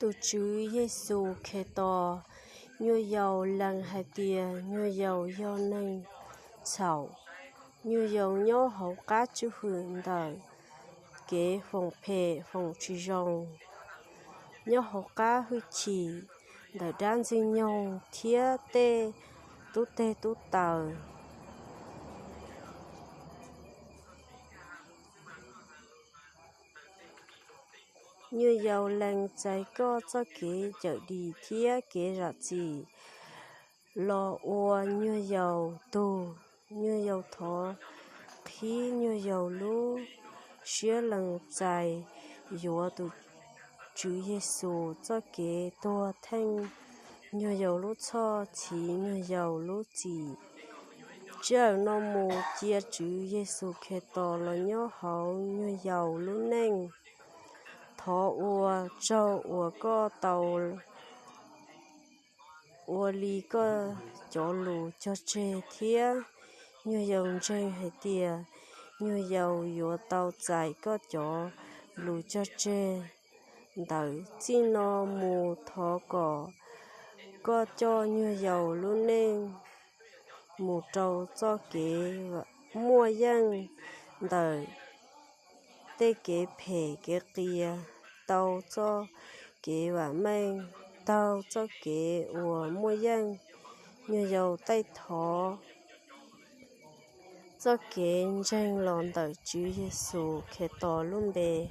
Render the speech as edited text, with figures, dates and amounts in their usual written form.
tu chữ Giêsu Kitô như dầu lần hai tia như dầu do nên sầu như dầu nhớ hậu cá chữ hưởng đời kế phòng phê phòng truy rong nhớ hậu cá hư chỉ đời đan dinh nhông thía tê tú tờ như dầu lần trái có cho kế chợ đi thía kế ra gì lo ua như dầu tu như dầu thọ khí như dầu lú xía lần dài dùa tu chữ Giêsu cho kế tua thanh như dầu lú cho chỉ như dầu lú chỉ chờ nó mù chia chữ Giêsu Kitô là nhớ hậu như dầu lú neng thọ ua châu ua có tàu ua li có chỗ lù cho chê thía như dầu trên hay tia như dầu dùa tàu dài có chỗ lù cho chê đợi chỉ nó mù thọ cỏ có cho như dầu luôn nên mù trâu cho kế mua dân đợi tê kế phê kế kia tàu cho kế và men tàu cho kế ủa mua dân như dầu tay thọ cho kế tranh lòn đợi chữ Giêsu Kitô luôn bề